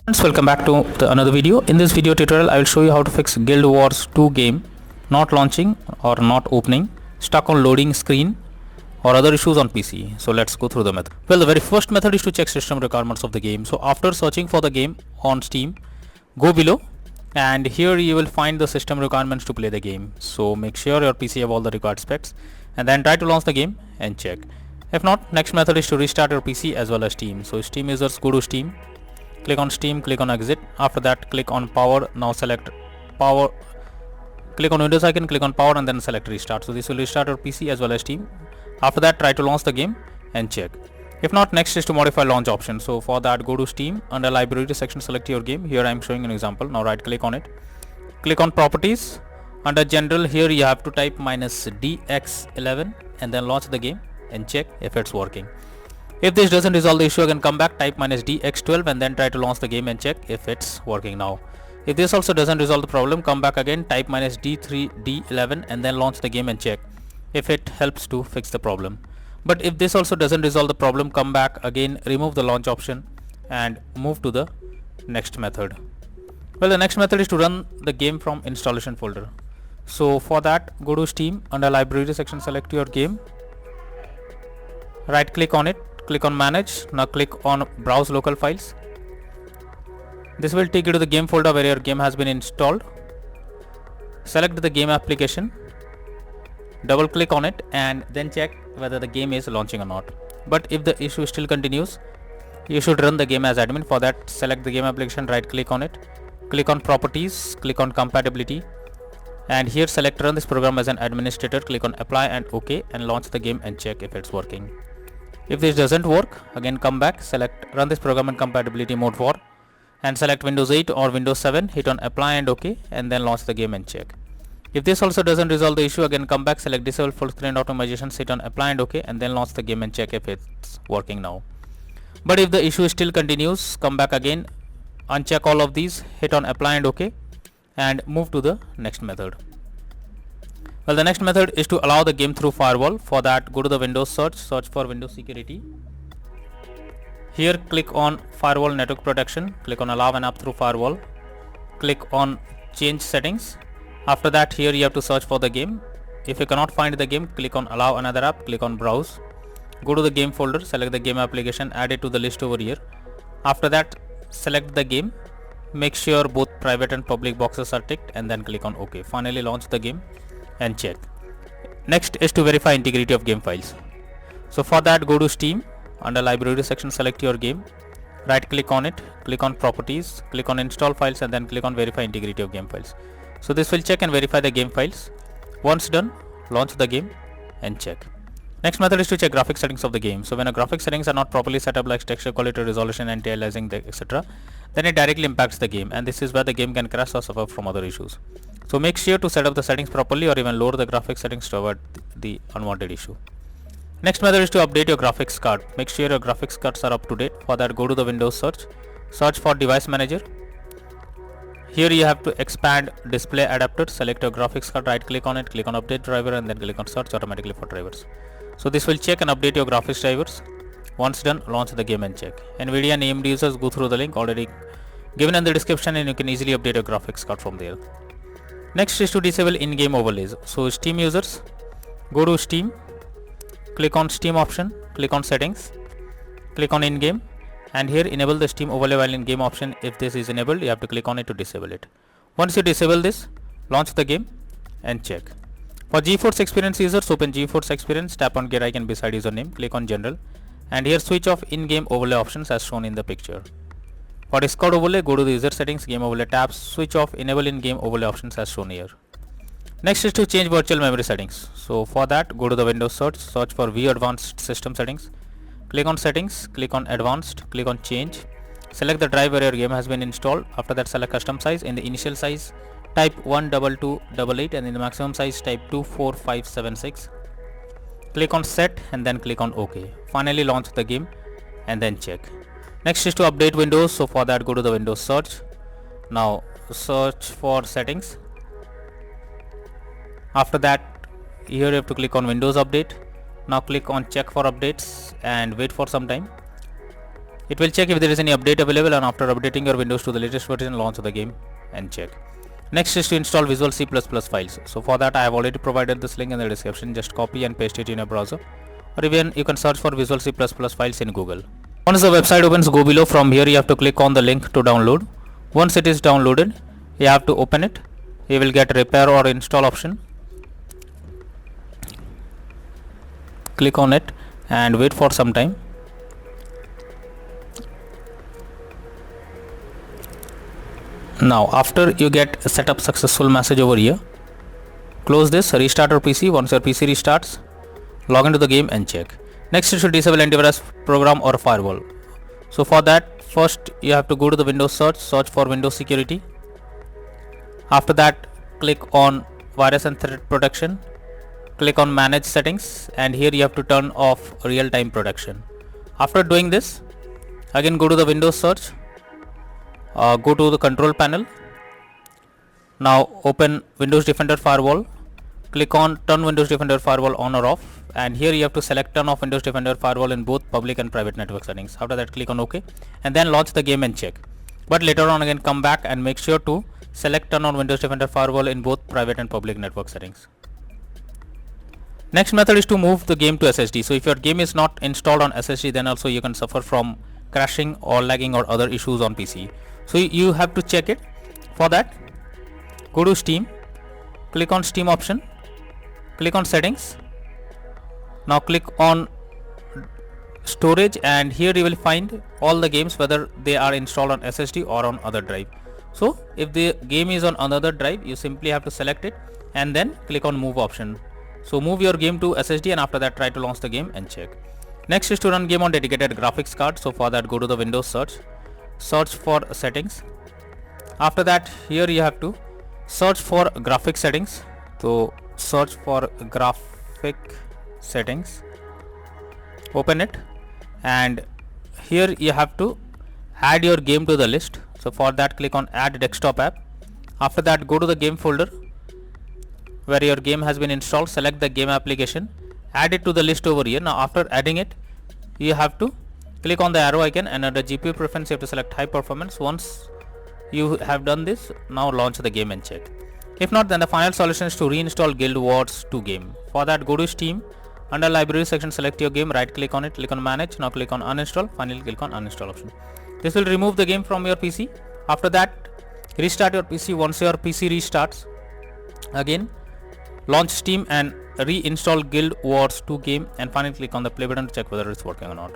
Friends, welcome back to another video. In this video tutorial I will show you how to fix Guild Wars 2 game not launching or not opening, stuck on loading screen or other issues on PC. So let's go through the method. Well, the very first method is to check system requirements of the game. So after searching for the game on Steam, go below and here you will find the system requirements to play the game. So make sure your PC have all the required specs and then try to launch the game and check. If not, next method is to restart your PC as well as Steam. So Steam users, go to Steam, click on Steam, click on exit. After that, click on power. Now select power, click on Windows icon, click on power and then select restart. So this will restart your PC as well as Steam. After that, try to launch the game and check. If not, next is to modify launch option. So for that, go to Steam, under library section, select your game. Here I am showing an example. Now right click on it, click on properties. Under general, here you have to type -DX11 and then launch the game and check if it's working. If this doesn't resolve the issue, again come back, type -DX12 and then try to launch the game and check if it's working now. If this also doesn't resolve the problem, come back again, type -D3D11 and then launch the game and check if it helps to fix the problem. But if this also doesn't resolve the problem, come back again, remove the launch option and move to the next method. Well, the next method is to run the game from installation folder. So for that, go to Steam, under library section, select your game, right click on it, click on manage. Now click on browse local files. This will take you to the game folder where your game has been installed. Select the game application, double click on it and then check whether the game is launching or not. But if the issue still continues, you should run the game as admin. For that, select the game application, right click on it, click on properties, click on compatibility and here select run this program as an administrator, click on apply and OK and launch the game and check if it's working. If this doesn't work, again come back, select run this program in compatibility mode 4 and select Windows 8 or Windows 7, hit on apply and OK and then launch the game and check. If this also doesn't resolve the issue, again come back, select disable full screen automation, hit on apply and OK and then launch the game and check if it's working now. But if the issue still continues, come back again, uncheck all of these, hit on apply and OK and move to the next method. Well, the next method is to allow the game through firewall. For that, go to the Windows search for Windows security. Here click on firewall network protection, click on allow an app through firewall, click on change settings. After that, here you have to search for the game. If you cannot find the game, click on allow another app, click on browse, go to the game folder, select the game application, add it to the list over here. After that, select the game, make sure both private and public boxes are ticked and then click on OK. Finally launch the game and check. Next is to verify integrity of game files. So for that, go to Steam, under library section, select your game, right click on it, click on properties, click on install files and then click on verify integrity of game files. So this will check and verify the game files. Once done, launch the game and check. Next method is to check graphics settings of the game. So when a graphic settings are not properly set up, like texture quality, resolution, anti-aliasing, etc., then it directly impacts the game and this is where the game can crash or suffer from other issues. So make sure to set up the settings properly or even lower the graphics settings to avoid the unwanted issue. Next method is to update your graphics card. Make sure your graphics cards are up to date. For that, go to the Windows search for device manager. Here you have to expand display adapter, select your graphics card, right click on it, click on update driver and then click on search automatically for drivers. So this will check and update your graphics drivers. Once done, launch the game and check. NVIDIA and AMD users, go through the link already given in the description and you can easily update your graphics card from there. Next is to disable in-game overlays. So Steam users, go to Steam, click on Steam option, click on settings, click on in-game and here enable the Steam overlay while in-game option. If this is enabled, you have to click on it to disable it. Once you disable this, launch the game and check. For GeForce Experience users, open GeForce Experience, tap on gear icon beside username, click on general and here switch off in-game overlay options as shown in the picture. For Discord overlay, go to the user settings, game overlay tabs, switch off enable in-game overlay options as shown here. Next is to change virtual memory settings. So for that, go to the Windows search for view advanced system settings, click on settings, click on advanced, click on change, select the drive where your game has been installed. After that, select custom size. In the initial size, type 12288 and in the maximum size, type 24576. Click on set and then click on OK. Finally launch the game and then check. Next is to update Windows. So for that, go to the Windows search. Now search for settings. After that, here you have to click on Windows Update. Now click on check for updates and wait for some time. It will check if there is any update available, and after updating your Windows to the latest version, launch the game and check. Next is to install Visual C++ files. So for that I have already provided this link in the description. Just copy and paste it in your browser, or even you can search for Visual C++ files in Google. Once the website opens, go below. From here you have to click on the link to download. Once it is downloaded, you have to open it. You will get repair or install option. Click on it and wait for some time. Now after you get a setup successful message over here, close this, restart your PC. Once your PC restarts, log into the game and check. Next you should disable antivirus program or firewall. So for that, first you have to go to the Windows search for Windows security. After that, click on virus and threat protection, click on manage settings, and here you have to turn off real-time protection. After doing this, again go to the Windows search, go to the control panel. Now open Windows Defender Firewall, click on turn Windows Defender Firewall on or off, and here you have to select turn off Windows Defender Firewall in both public and private network settings. After that, click on OK and then launch the game and check. But later on again come back and make sure to select turn on Windows Defender Firewall in both private and public network settings. Next method is to move the game to SSD. So if your game is not installed on SSD, then also you can suffer from crashing or lagging or other issues on PC. So you have to check it. For that, go to Steam, click on Steam option, click on settings. Now click on storage, and here you will find all the games whether they are installed on SSD or on other drive. So if the game is on another drive, you simply have to select it and then click on move option. So move your game to SSD, and after that try to launch the game and check. Next is to run game on dedicated graphics card. So for that, go to the Windows search for settings. After that, here you have to search for graphic settings. So search for graphic settings, open it, and here you have to add your game to the list. So for that, click on add desktop app. After that, go to the game folder where your game has been installed, select the game application, add it to the list over here. Now after adding it, you have to click on the arrow icon, and under GPU preference you have to select high performance. Once you have done this, now launch the game and check. If not, then the final solution is to reinstall Guild Wars 2 game. For that, go to Steam, under library section select your game, right click on it, click on manage. Now click on uninstall, finally click on uninstall option. This will remove the game from your PC. After that, restart your PC. Once your PC restarts, again launch Steam and reinstall Guild Wars 2 game, and finally click on the play button to check whether it's working or not.